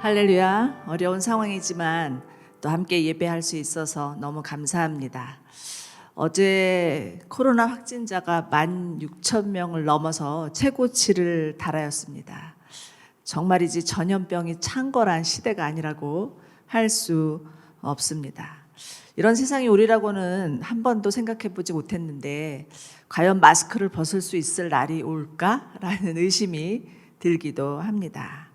할렐루야. 어려운 상황이지만 또 함께 예배할 수 있어서 너무 감사합니다. 어제 코로나 확진자가 16,000명을 넘어서 최고치를 달하였습니다. 정말이지 전염병이 창궐한 시대가 아니라고 할 수 없습니다. 이런 세상이 오리라고는 한 번도 생각해 보지 못했는데 과연 마스크를 벗을 수 있을 날이 올까라는 의심이 들기도 합니다.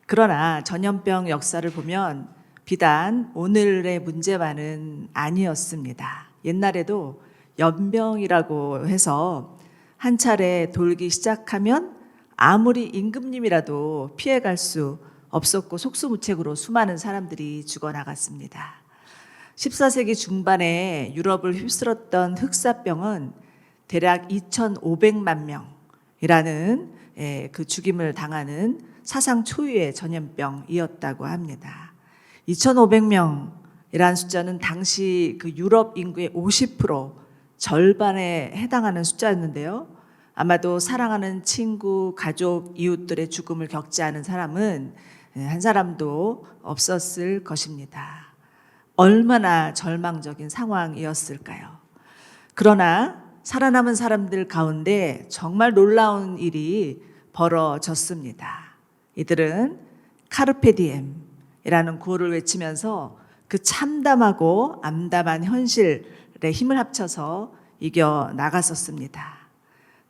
그러나 전염병 역사를 보면 비단 오늘의 문제만은 아니었습니다. 옛날에도 연병이라고 해서 한 차례 돌기 시작하면 아무리 임금님이라도 피해갈 수 없었고 속수무책으로 수많은 사람들이 죽어나갔습니다. 14세기 중반에 유럽을 휩쓸었던 흑사병은 대략 2,500만 명이라는 그 죽임을 당하는 사상 초유의 전염병이었다고 합니다. 2,500명이라는 숫자는 당시 그 유럽 인구의 50%, 절반에 해당하는 숫자였는데요. 아마도 사랑하는 친구, 가족, 이웃들의 죽음을 겪지 않은 사람은 한 사람도 없었을 것입니다. 얼마나 절망적인 상황이었을까요? 그러나 살아남은 사람들 가운데 정말 놀라운 일이 벌어졌습니다. 이들은 카르페디엠이라는 구호를 외치면서 그 참담하고 암담한 현실에 힘을 합쳐서 이겨 나갔었습니다.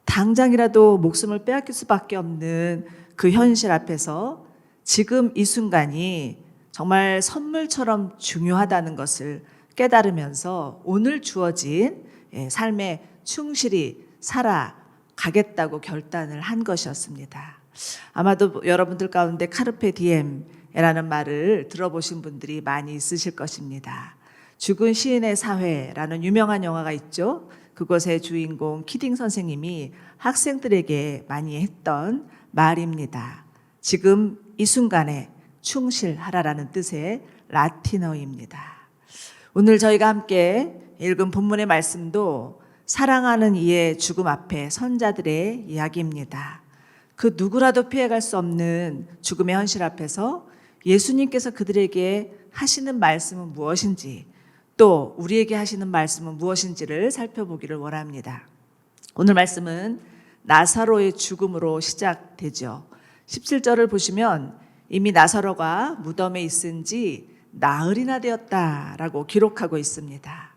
당장이라도 목숨을 빼앗길 수밖에 없는 그 현실 앞에서 지금 이 순간이 정말 선물처럼 중요하다는 것을 깨달으면서 오늘 주어진 삶에 충실히 살아가겠다고 결단을 한 것이었습니다. 아마도 여러분들 가운데 카르페 디엠이라는 말을 들어보신 분들이 많이 있으실 것입니다. 죽은 시인의 사회라는 유명한 영화가 있죠. 그것의 주인공 키딩 선생님이 학생들에게 많이 했던 말입니다. 지금 이 순간에 충실하라라는 뜻의 라틴어입니다. 오늘 저희가 함께 읽은 본문의 말씀도 사랑하는 이의 죽음 앞에 선 자들의 이야기입니다. 그 누구라도 피해갈 수 없는 죽음의 현실 앞에서 예수님께서 그들에게 하시는 말씀은 무엇인지, 또 우리에게 하시는 말씀은 무엇인지를 살펴보기를 원합니다. 오늘 말씀은 나사로의 죽음으로 시작되죠. 17절을 보시면 이미 나사로가 무덤에 있은 지 나흘이나 되었다라고 기록하고 있습니다.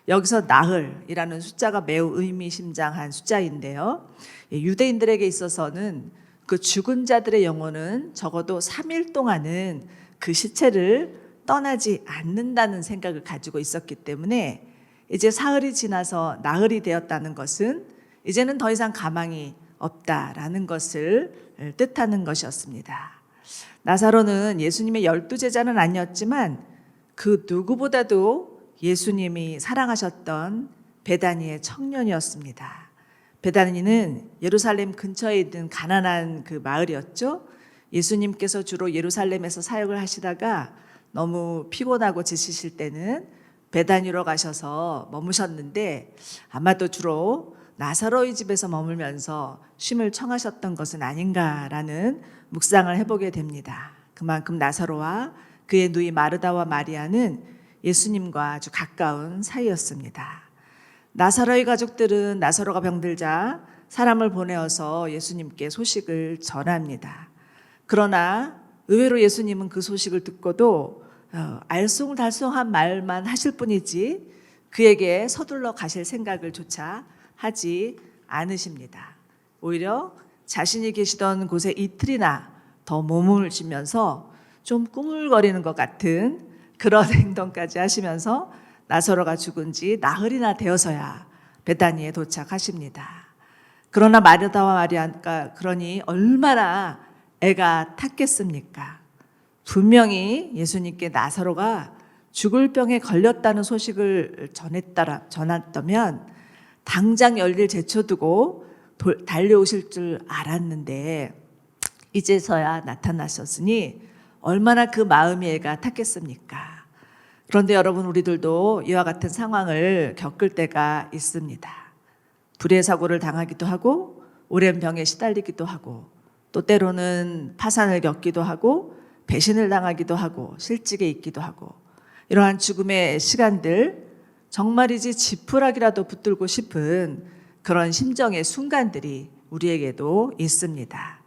여기서 나흘이라는 숫자가 매우 의미심장한 숫자인데요. 유대인들에게 있어서는 그 죽은 자들의 영혼은 적어도 3일 동안은 그 시체를 떠나지 않는다는 생각을 가지고 있었기 때문에 이제 사흘이 지나서 나흘이 되었다는 것은 이제는 더 이상 가망이 없다라는 것을 뜻하는 것이었습니다. 나사로는 예수님의 12제자는 아니었지만 그 누구보다도 예수님이 사랑하셨던 베다니의 청년이었습니다. 베다니는 예루살렘 근처에 있는 가난한 그 마을이었죠. 예수님께서 주로 예루살렘에서 사역을 하시다가 너무 피곤하고 지치실 때는 베다니로 가셔서 머무셨는데 아마도 주로 나사로의 집에서 머물면서 쉼을 청하셨던 것은 아닌가라는 묵상을 해보게 됩니다. 그만큼 나사로와 그의 누이 마르다와 마리아는 예수님과 아주 가까운 사이였습니다. 나사로의 가족들은 나사로가 병들자 사람을 보내어서 예수님께 소식을 전합니다. 그러나 의외로 예수님은 그 소식을 듣고도 알쏭달쏭한 말만 하실 뿐이지 그에게 서둘러 가실 생각을 조차 하지 않으십니다. 오히려 자신이 계시던 곳에 이틀이나 더 머물시면서 좀 꾸물거리는 것 같은 그런 행동까지 하시면서 나사로가 죽은 지 나흘이나 되어서야 베다니에 도착하십니다. 그러나 마르다와 마리아가 그러니 얼마나 애가 탔겠습니까? 분명히 예수님께 나사로가 죽을 병에 걸렸다는 소식을 전했다면 당장 열일 제쳐두고 달려오실 줄 알았는데 이제서야 나타나셨으니 얼마나 그 마음이 애가 탔겠습니까? 그런데 여러분, 우리들도 이와 같은 상황을 겪을 때가 있습니다. 불의 사고를 당하기도 하고 오랜 병에 시달리기도 하고 또 때로는 파산을 겪기도 하고 배신을 당하기도 하고 실직에 있기도 하고 이러한 죽음의 시간들 정말이지 지푸라기라도 붙들고 싶은 그런 심정의 순간들이 우리에게도 있습니다.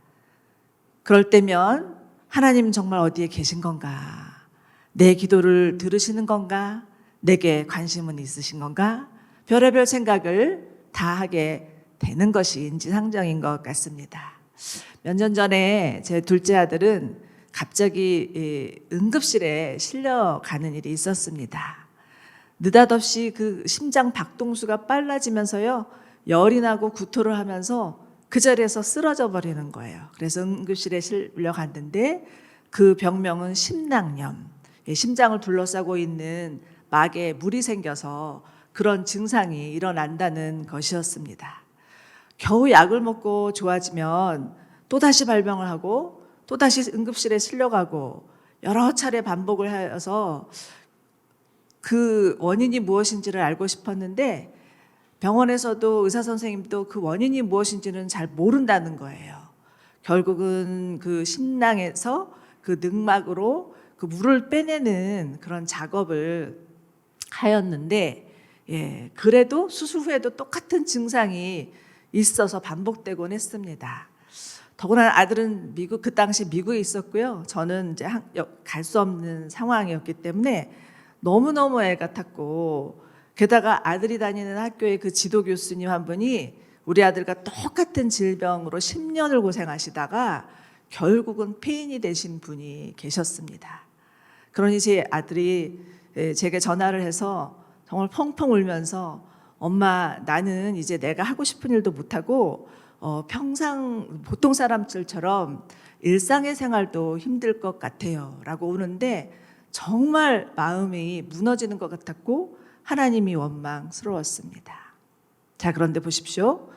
그럴 때면 하나님 정말 어디에 계신 건가? 내 기도를 들으시는 건가? 내게 관심은 있으신 건가? 별의별 생각을 다 하게 되는 것이 인지상정인 것 같습니다. 몇 년 전에 제 둘째 아들은 갑자기 응급실에 실려가는 일이 있었습니다. 느닷없이 그 심장 박동수가 빨라지면서요, 열이 나고 구토를 하면서 그 자리에서 쓰러져 버리는 거예요. 그래서 응급실에 실려갔는데 그 병명은 심낭염, 심장을 둘러싸고 있는 막에 물이 생겨서 그런 증상이 일어난다는 것이었습니다. 겨우 약을 먹고 좋아지면 또다시 발병을 하고 또다시 응급실에 실려가고 여러 차례 반복을 해서 그 원인이 무엇인지를 알고 싶었는데 병원에서도 의사 선생님도 그 원인이 무엇인지는 잘 모른다는 거예요. 결국은 그 심낭에서 그 늑막으로 그 물을 빼내는 그런 작업을 하였는데, 그래도 수술 후에도 똑같은 증상이 있어서 반복되곤 했습니다. 더구나 아들은 그 당시 미국에 있었고요. 저는 이제 갈 수 없는 상황이었기 때문에 너무너무 애 같았고, 게다가 아들이 다니는 학교의 그 지도 교수님 한 분이 우리 아들과 똑같은 질병으로 10년을 고생하시다가 결국은 폐인이 되신 분이 계셨습니다. 그러니 제 아들이 제게 전화를 해서 정말 펑펑 울면서 엄마, 나는 이제 내가 하고 싶은 일도 못하고 평상 보통 사람들처럼 일상의 생활도 힘들 것 같아요 라고 우는데 정말 마음이 무너지는 것 같았고 하나님이 원망스러웠습니다. 자, 그런데 보십시오.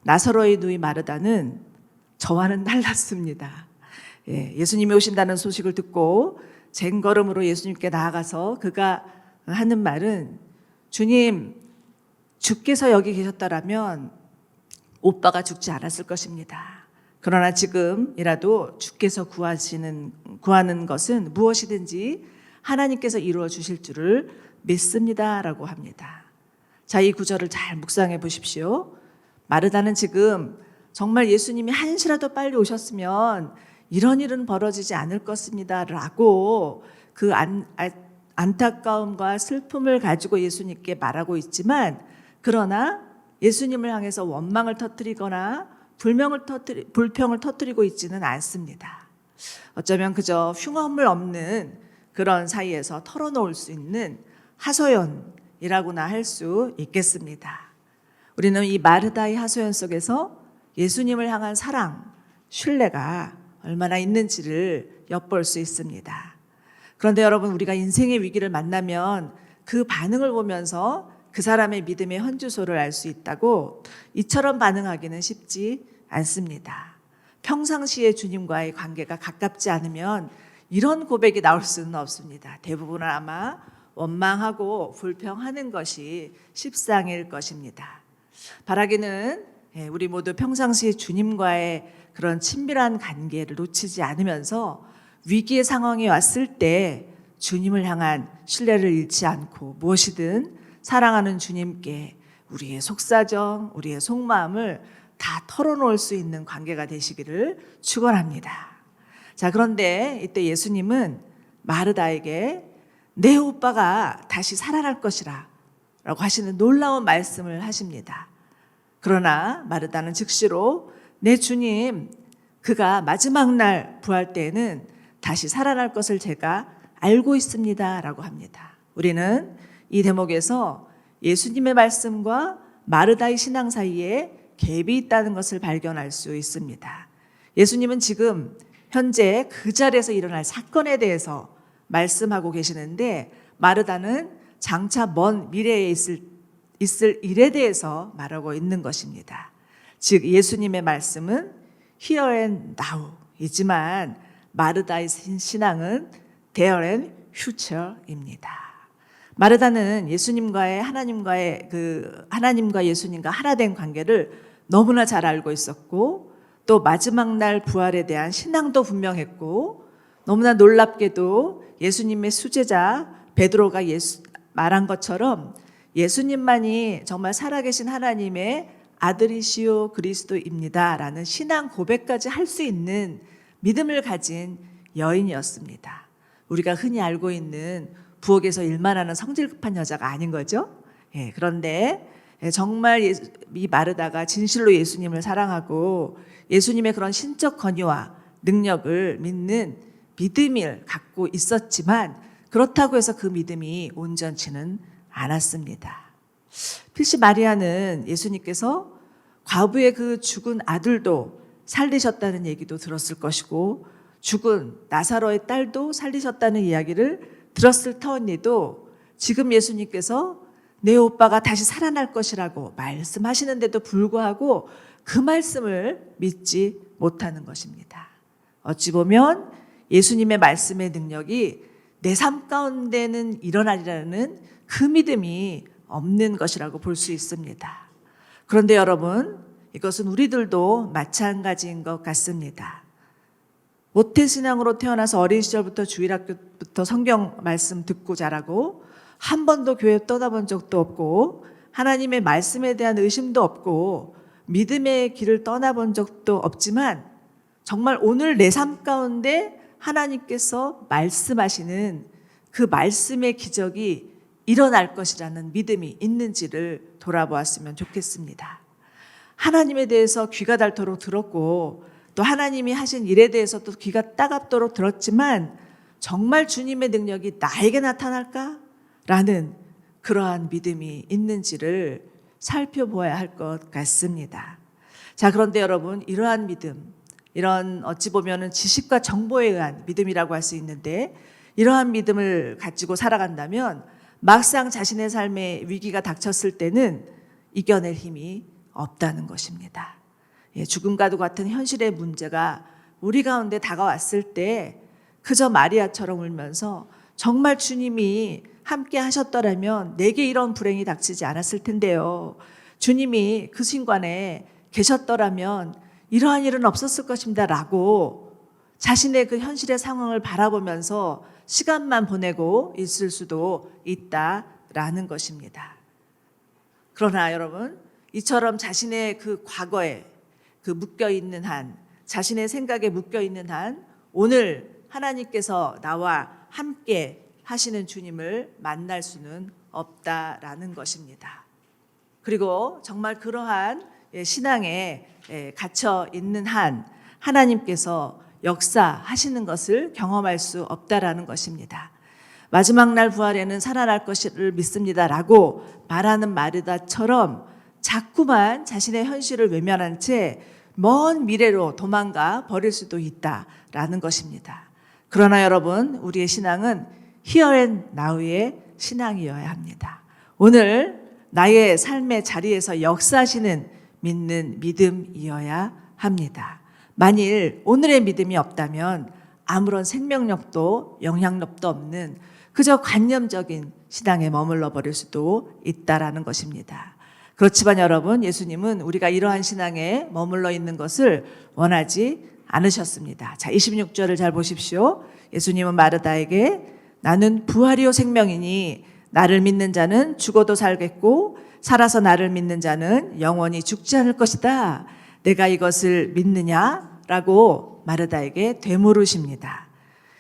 나사로의 누이 마르다는 저와는 달랐습니다. 예수님이 오신다는 소식을 듣고 쟁걸음으로 예수님께 나아가서 그가 하는 말은, 주님, 주께서 여기 계셨다라면 오빠가 죽지 않았을 것입니다. 그러나 지금이라도 주께서 구하는 것은 무엇이든지 하나님께서 이루어 주실 줄을 믿습니다 라고 합니다. 자, 이 구절을 잘 묵상해 보십시오. 마르다는 지금 정말 예수님이 한시라도 빨리 오셨으면 이런 일은 벌어지지 않을 것입니다 라고 그 안타까움과 슬픔을 가지고 예수님께 말하고 있지만, 그러나 예수님을 향해서 원망을 터뜨리거나 불평을 터뜨리고 있지는 않습니다. 어쩌면 그저 흉허물 없는 그런 사이에서 털어놓을 수 있는 하소연이라고나 할 수 있겠습니다. 우리는 이 마르다의 하소연 속에서 예수님을 향한 사랑, 신뢰가 얼마나 있는지를 엿볼 수 있습니다. 그런데 여러분, 우리가 인생의 위기를 만나면 그 반응을 보면서 그 사람의 믿음의 현주소를 알 수 있다고, 이처럼 반응하기는 쉽지 않습니다. 평상시에 주님과의 관계가 가깝지 않으면 이런 고백이 나올 수는 없습니다. 대부분은 아마 원망하고 불평하는 것이 십상일 것입니다. 바라기는 우리 모두 평상시에 주님과의 그런 친밀한 관계를 놓치지 않으면서 위기의 상황이 왔을 때 주님을 향한 신뢰를 잃지 않고 무엇이든 사랑하는 주님께 우리의 속사정, 우리의 속마음을 다 털어놓을 수 있는 관계가 되시기를 축원합니다. 자, 그런데 이때 예수님은 마르다에게 내 오빠가 다시 살아날 것이라 라고 하시는 놀라운 말씀을 하십니다. 그러나 마르다는 즉시로 내 주님, 그가 마지막 날 부활 때에는 다시 살아날 것을 제가 알고 있습니다 라고 합니다. 우리는 이 대목에서 예수님의 말씀과 마르다의 신앙 사이에 갭이 있다는 것을 발견할 수 있습니다. 예수님은 지금 현재 그 자리에서 일어날 사건에 대해서 말씀하고 계시는데, 마르다는 장차 먼 미래에 있을 일에 대해서 말하고 있는 것입니다. 즉 예수님의 말씀은 here and now이지만 마르다의 신앙은 there and future입니다. 마르다는 하나님과 예수님과 하나 된 관계를 너무나 잘 알고 있었고, 또 마지막 날 부활에 대한 신앙도 분명했고, 너무나 놀랍게도 예수님의 수제자 베드로가 말한 것처럼 예수님만이 정말 살아계신 하나님의 아들이시오 그리스도입니다라는 신앙 고백까지 할 수 있는 믿음을 가진 여인이었습니다. 우리가 흔히 알고 있는 부엌에서 일만 하는 성질 급한 여자가 아닌 거죠. 그런데 정말 이 마르다가 진실로 예수님을 사랑하고 예수님의 그런 신적 권위와 능력을 믿는 믿음을 갖고 있었지만 그렇다고 해서 그 믿음이 온전치는 않았습니다. 필시 마리아는 예수님께서 과부의 그 죽은 아들도 살리셨다는 얘기도 들었을 것이고 죽은 나사로의 딸도 살리셨다는 이야기를 들었을 터니도 지금 예수님께서 내 오빠가 다시 살아날 것이라고 말씀하시는데도 불구하고 그 말씀을 믿지 못하는 것입니다. 어찌 보면 예수님의 말씀의 능력이 내 삶 가운데는 일어나리라는 그 믿음이 없는 것이라고 볼 수 있습니다. 그런데 여러분, 이것은 우리들도 마찬가지인 것 같습니다. 모태신앙으로 태어나서 어린 시절부터 주일학교부터 성경 말씀 듣고 자라고 한 번도 교회 떠나본 적도 없고 하나님의 말씀에 대한 의심도 없고 믿음의 길을 떠나본 적도 없지만 정말 오늘 내 삶 가운데 하나님께서 말씀하시는 그 말씀의 기적이 일어날 것이라는 믿음이 있는지를 돌아보았으면 좋겠습니다. 하나님에 대해서 귀가 닳도록 들었고 또 하나님이 하신 일에 대해서도 귀가 따갑도록 들었지만 정말 주님의 능력이 나에게 나타날까? 라는 그러한 믿음이 있는지를 살펴보아야 할 것 같습니다. 자, 그런데 여러분, 이러한 믿음, 이런 어찌 보면은 지식과 정보에 의한 믿음이라고 할 수 있는데 이러한 믿음을 가지고 살아간다면 막상 자신의 삶에 위기가 닥쳤을 때는 이겨낼 힘이 없다는 것입니다. 죽음과도 같은 현실의 문제가 우리 가운데 다가왔을 때 그저 마리아처럼 울면서 정말 주님이 함께 하셨더라면 내게 이런 불행이 닥치지 않았을 텐데요. 주님이 그 순간에 계셨더라면 이러한 일은 없었을 것입니다 라고 자신의 그 현실의 상황을 바라보면서 시간만 보내고 있을 수도 있다라는 것입니다. 그러나 여러분, 이처럼 자신의 그 과거에 그 묶여있는 한, 자신의 생각에 묶여있는 한 오늘 하나님께서 나와 함께 하시는 주님을 만날 수는 없다라는 것입니다. 그리고 정말 그러한 신앙에 갇혀 있는 한 하나님께서 역사하시는 것을 경험할 수 없다라는 것입니다. 마지막 날 부활에는 살아날 것을 믿습니다라고 말하는 마르다처럼 자꾸만 자신의 현실을 외면한 채 먼 미래로 도망가 버릴 수도 있다라는 것입니다. 그러나 여러분, 우리의 신앙은 Here and Now의 신앙이어야 합니다. 오늘 나의 삶의 자리에서 역사하시는 믿는 믿음이어야 합니다. 만일 오늘의 믿음이 없다면 아무런 생명력도 영향력도 없는 그저 관념적인 신앙에 머물러 버릴 수도 있다라는 것입니다. 그렇지만 여러분, 예수님은 우리가 이러한 신앙에 머물러 있는 것을 원하지 않으셨습니다. 자, 26절을 잘 보십시오. 예수님은 마르다에게 나는 부활이요 생명이니 나를 믿는 자는 죽어도 살겠고 살아서 나를 믿는 자는 영원히 죽지 않을 것이다. 내가 이것을 믿느냐라고 마르다에게 되물으십니다.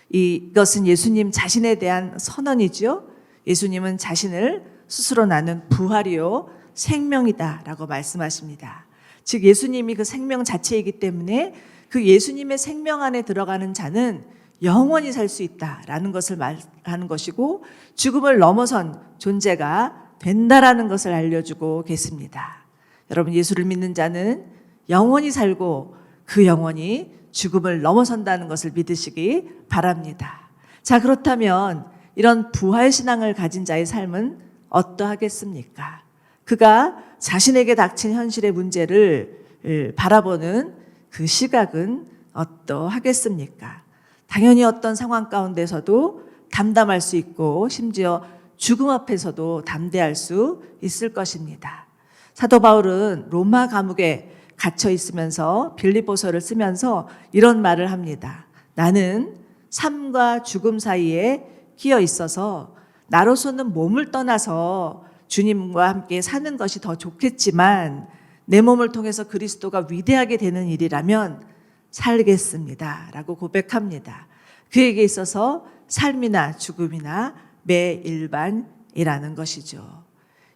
이것은 예수님 자신에 대한 선언이죠. 예수님은 자신을 스스로 나는 부활이요 생명이다라고 말씀하십니다. 즉 예수님이 그 생명 자체이기 때문에 그 예수님의 생명 안에 들어가는 자는 영원히 살 수 있다라는 것을 말하는 것이고 죽음을 넘어선 존재가 된다라는 것을 알려주고 계십니다. 여러분, 예수를 믿는 자는 영원히 살고 그 영원히 죽음을 넘어선다는 것을 믿으시기 바랍니다. 자, 그렇다면 이런 부활신앙을 가진 자의 삶은 어떠하겠습니까? 그가 자신에게 닥친 현실의 문제를 바라보는 그 시각은 어떠하겠습니까? 당연히 어떤 상황 가운데서도 담담할 수 있고 심지어 죽음 앞에서도 담대할 수 있을 것입니다. 사도 바울은 로마 감옥에 갇혀 있으면서 빌립보서를 쓰면서 이런 말을 합니다. 나는 삶과 죽음 사이에 끼어 있어서 나로서는 몸을 떠나서 주님과 함께 사는 것이 더 좋겠지만 내 몸을 통해서 그리스도가 위대하게 되는 일이라면 살겠습니다 라고 고백합니다. 그에게 있어서 삶이나 죽음이나 매일반이라는 것이죠.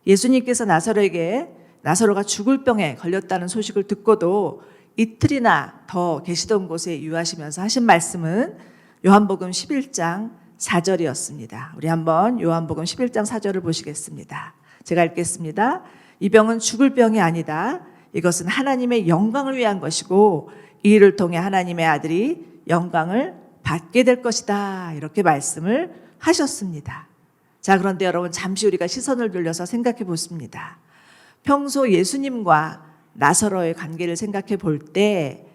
예수님께서 나사로가 죽을 병에 걸렸다는 소식을 듣고도 이틀이나 더 계시던 곳에 유하시면서 하신 말씀은 요한복음 11장 4절이었습니다. 우리 한번 요한복음 11장 4절을 보시겠습니다. 제가 읽겠습니다. 이 병은 죽을 병이 아니다. 이것은 하나님의 영광을 위한 것이고 이 일을 통해 하나님의 아들이 영광을 받게 될 것이다. 이렇게 말씀을 하셨습니다. 자, 그런데 여러분 잠시 우리가 시선을 돌려서 생각해 보십니다. 평소 예수님과 나사로의 관계를 생각해 볼 때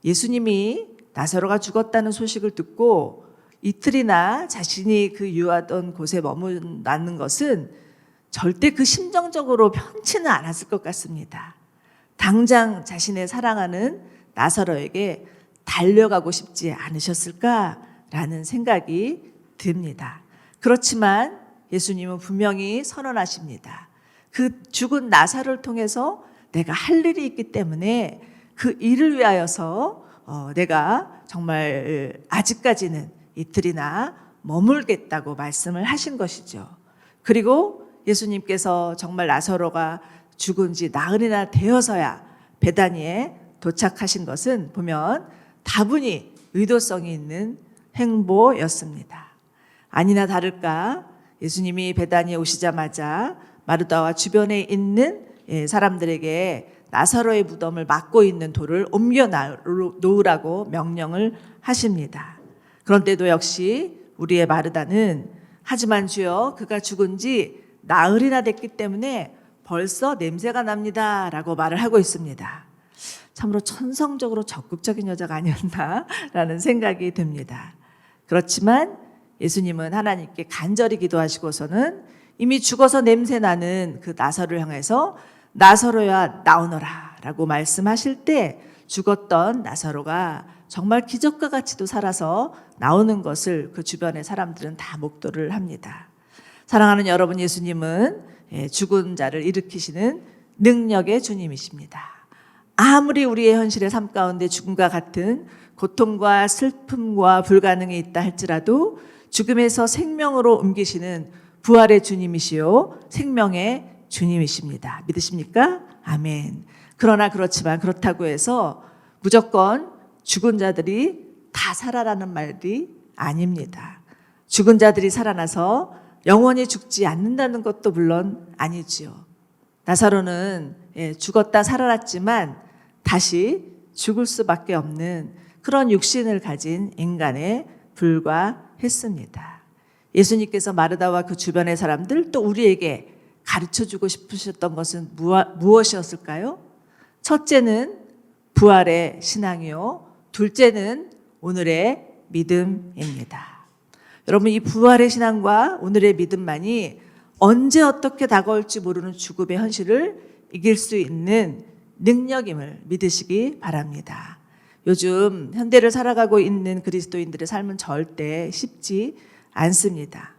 예수님이 나사로가 죽었다는 소식을 듣고 이틀이나 자신이 그 유하던 곳에 머무르는 것은 절대 그 심정적으로 편치는 않았을 것 같습니다. 당장 자신의 사랑하는 나사로에게 달려가고 싶지 않으셨을까라는 생각이 듭니다. 그렇지만 예수님은 분명히 선언하십니다. 그 죽은 나사로를 통해서 내가 할 일이 있기 때문에 그 일을 위하여서 내가 정말 아직까지는 이틀이나 머물겠다고 말씀을 하신 것이죠. 그리고 예수님께서 정말 나사로가 죽은 지 나흘이나 되어서야 베다니에 도착하신 것은 보면 다분히 의도성이 있는 행보였습니다. 아니나 다를까 예수님이 베다니에 오시자마자 마르다와 주변에 있는 사람들에게 나사로의 무덤을 막고 있는 돌을 옮겨 놓으라고 명령을 하십니다. 그런데도 역시 우리의 마르다는 하지만 주여 그가 죽은 지 나흘이나 됐기 때문에 벌써 냄새가 납니다 라고 말을 하고 있습니다. 참으로 천성적으로 적극적인 여자가 아니었나라는 생각이 듭니다. 그렇지만 예수님은 하나님께 간절히 기도하시고서는 이미 죽어서 냄새나는 그 나사로를 향해서 나사로야 나오너라 라고 말씀하실 때 죽었던 나사로가 정말 기적과 같이도 살아서 나오는 것을 그 주변의 사람들은 다 목도를 합니다. 사랑하는 여러분, 예수님은 죽은 자를 일으키시는 능력의 주님이십니다. 아무리 우리의 현실의 삶 가운데 죽음과 같은 고통과 슬픔과 불가능이 있다 할지라도 죽음에서 생명으로 옮기시는 부활의 주님이시요 생명의 주님이십니다. 믿으십니까? 아멘. 그러나 그렇다고 해서 무조건 죽은 자들이 다 살아라는 말이 아닙니다. 죽은 자들이 살아나서 영원히 죽지 않는다는 것도 물론 아니지요. 나사로는 죽었다 살아났지만 다시 죽을 수밖에 없는 그런 육신을 가진 인간에 불과했습니다. 예수님께서 마르다와 그 주변의 사람들 또 우리에게 가르쳐주고 싶으셨던 것은 무엇이었을까요? 첫째는 부활의 신앙이요. 둘째는 오늘의 믿음입니다. 여러분, 이 부활의 신앙과 오늘의 믿음만이 언제 어떻게 다가올지 모르는 죽음의 현실을 이길 수 있는 능력임을 믿으시기 바랍니다. 요즘 현대를 살아가고 있는 그리스도인들의 삶은 절대 쉽지 않습니다.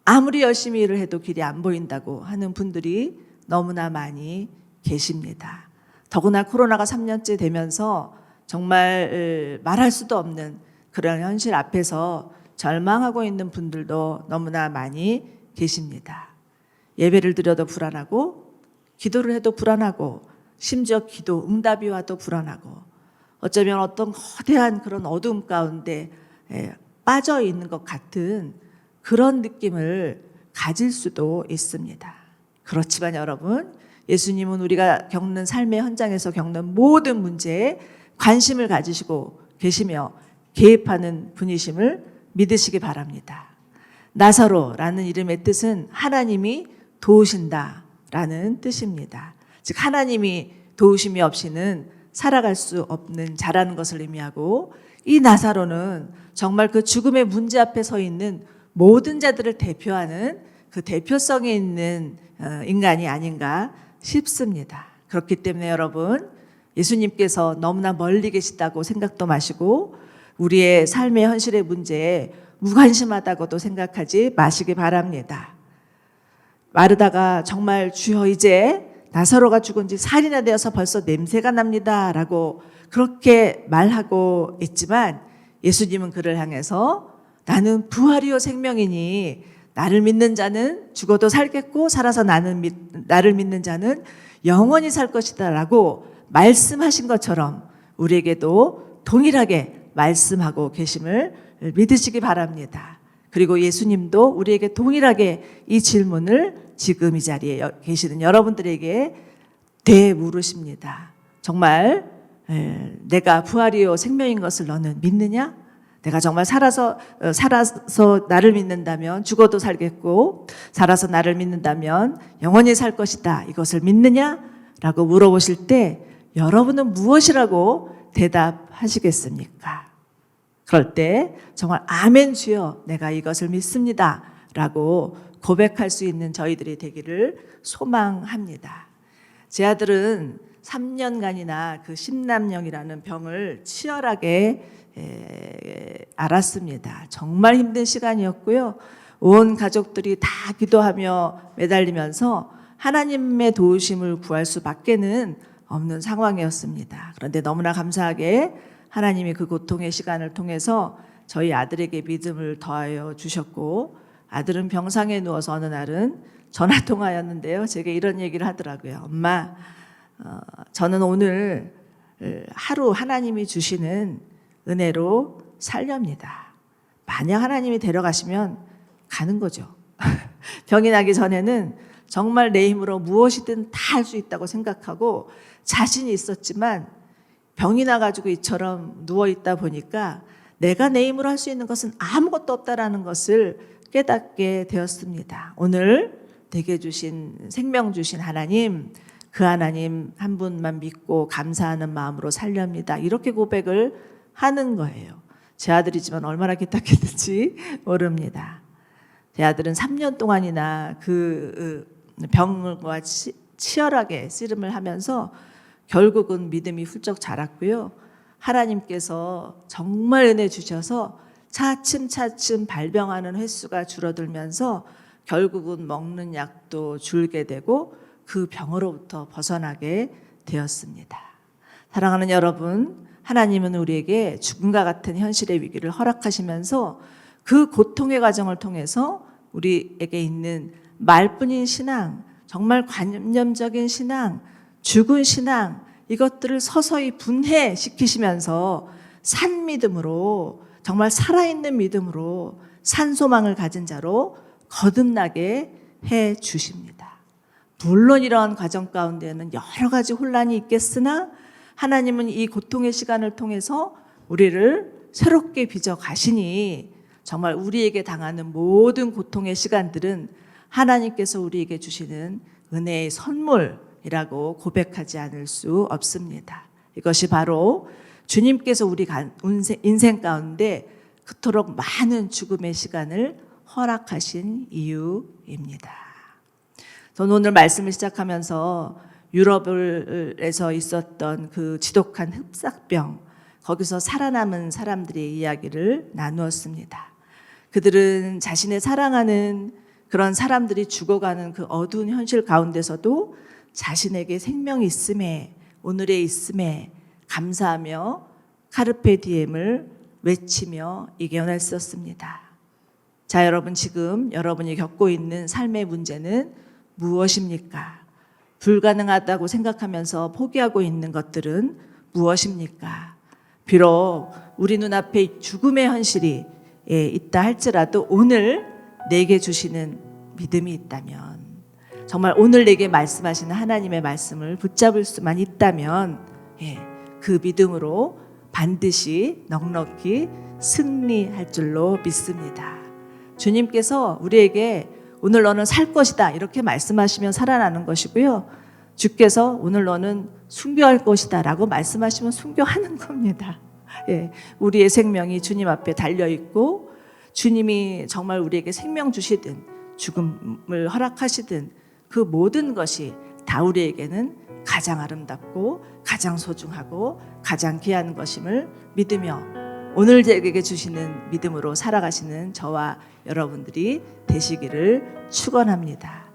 아무리 열심히 일을 해도 길이 안 보인다고 하는 분들이 너무나 많이 계십니다. 더구나 코로나가 3년째 되면서 정말 말할 수도 없는 그런 현실 앞에서 절망하고 있는 분들도 너무나 많이 계십니다. 예배를 드려도 불안하고 기도를 해도 불안하고 심지어 기도 응답이 와도 불안하고 어쩌면 어떤 거대한 그런 어둠 가운데 빠져 있는 것 같은 그런 느낌을 가질 수도 있습니다. 그렇지만 여러분, 예수님은 우리가 겪는 삶의 현장에서 겪는 모든 문제에 관심을 가지시고 계시며 개입하는 분이심을 믿으시기 바랍니다. 나사로라는 이름의 뜻은 하나님이 도우신다라는 뜻입니다. 즉 하나님이 도우심이 없이는 살아갈 수 없는 자라는 것을 의미하고, 이 나사로는 정말 그 죽음의 문제 앞에 서 있는 모든 자들을 대표하는 그 대표성이 있는 인간이 아닌가 싶습니다. 그렇기 때문에 여러분, 예수님께서 너무나 멀리 계시다고 생각도 마시고 우리의 삶의 현실의 문제에 무관심하다고도 생각하지 마시기 바랍니다. 마르다가 정말 주여 이제 나사로가 죽은 지 4일이나 되어서 벌써 냄새가 납니다 라고 그렇게 말하고 있지만 예수님은 그를 향해서 나는 부활이요 생명이니 나를 믿는 자는 죽어도 살겠고 살아서 나를 믿는 자는 영원히 살 것이다 라고 말씀하신 것처럼 우리에게도 동일하게 말씀하고 계심을 믿으시기 바랍니다. 그리고 예수님도 우리에게 동일하게 이 질문을 지금 이 자리에 계시는 여러분들에게 되물으십니다. 정말 내가 부활이요 생명인 것을 너는 믿느냐? 내가 정말 살아서 나를 믿는다면 죽어도 살겠고 살아서 나를 믿는다면 영원히 살 것이다. 이것을 믿느냐? 라고 물어보실 때 여러분은 무엇이라고 대답하시겠습니까? 그럴 때 정말 아멘 주여 내가 이것을 믿습니다 라고 고백할 수 있는 저희들이 되기를 소망합니다. 제 아들은 3년간이나 그 심남령이라는 병을 치열하게 앓았습니다. 정말 힘든 시간이었고요. 온 가족들이 다 기도하며 매달리면서 하나님의 도우심을 구할 수밖에는 없는 상황이었습니다. 그런데 너무나 감사하게 하나님이 그 고통의 시간을 통해서 저희 아들에게 믿음을 더하여 주셨고 아들은 병상에 누워서 어느 날은 전화통화였는데요. 제게 이런 얘기를 하더라고요. 엄마, 저는 오늘 하루 하나님이 주시는 은혜로 살렵니다. 만약 하나님이 데려가시면 가는 거죠. 병이 나기 전에는 정말 내 힘으로 무엇이든 다 할 수 있다고 생각하고 자신이 있었지만 병이 나가지고 이처럼 누워있다 보니까 내가 내 힘으로 할 수 있는 것은 아무것도 없다라는 것을 깨닫게 되었습니다. 오늘 내게 주신 생명 주신 하나님, 그 하나님 한 분만 믿고 감사하는 마음으로 살렵니다. 이렇게 고백을 하는 거예요. 제 아들이지만 얼마나 기특했는지 모릅니다. 제 아들은 3년 동안이나 그 병과 치열하게 씨름을 하면서 결국은 믿음이 훌쩍 자랐고요. 하나님께서 정말 은혜 주셔서 차츰차츰 발병하는 횟수가 줄어들면서 결국은 먹는 약도 줄게 되고 그 병으로부터 벗어나게 되었습니다. 사랑하는 여러분, 하나님은 우리에게 죽음과 같은 현실의 위기를 허락하시면서 그 고통의 과정을 통해서 우리에게 있는 말뿐인 신앙, 정말 관념적인 신앙, 죽은 신앙, 이것들을 서서히 분해시키시면서 산 믿음으로, 정말 살아있는 믿음으로 산 소망을 가진 자로 거듭나게 해 주십니다. 물론 이러한 과정 가운데는 여러 가지 혼란이 있겠으나 하나님은 이 고통의 시간을 통해서 우리를 새롭게 빚어 가시니 정말 우리에게 당하는 모든 고통의 시간들은 하나님께서 우리에게 주시는 은혜의 선물이라고 고백하지 않을 수 없습니다. 이것이 바로 주님께서 우리 인생 가운데 그토록 많은 죽음의 시간을 허락하신 이유입니다. 저는 오늘 말씀을 시작하면서 유럽에서 있었던 그 지독한 흡사병, 거기서 살아남은 사람들의 이야기를 나누었습니다. 그들은 자신의 사랑하는 그런 사람들이 죽어가는 그 어두운 현실 가운데서도 자신에게 생명이 있음에, 오늘의 있음에 감사하며 카르페 디엠을 외치며 이겨냈었습니다. 자, 여러분, 지금 여러분이 겪고 있는 삶의 문제는 무엇입니까? 불가능하다고 생각하면서 포기하고 있는 것들은 무엇입니까? 비록 우리 눈앞에 죽음의 현실이 있다 할지라도 오늘 내게 주시는 믿음이 있다면, 정말 오늘 내게 말씀하시는 하나님의 말씀을 붙잡을 수만 있다면 그 믿음으로 반드시 넉넉히 승리할 줄로 믿습니다. 주님께서 우리에게 오늘 너는 살 것이다 이렇게 말씀하시면 살아나는 것이고요. 주께서 오늘 너는 순교할 것이다 라고 말씀하시면 순교하는 겁니다. 우리의 생명이 주님 앞에 달려있고 주님이 정말 우리에게 생명 주시든 죽음을 허락하시든 그 모든 것이 다 우리에게는 가장 아름답고 가장 소중하고 가장 귀한 것임을 믿으며 오늘 제게 주시는 믿음으로 살아가시는 저와 여러분들이 되시기를 축원합니다.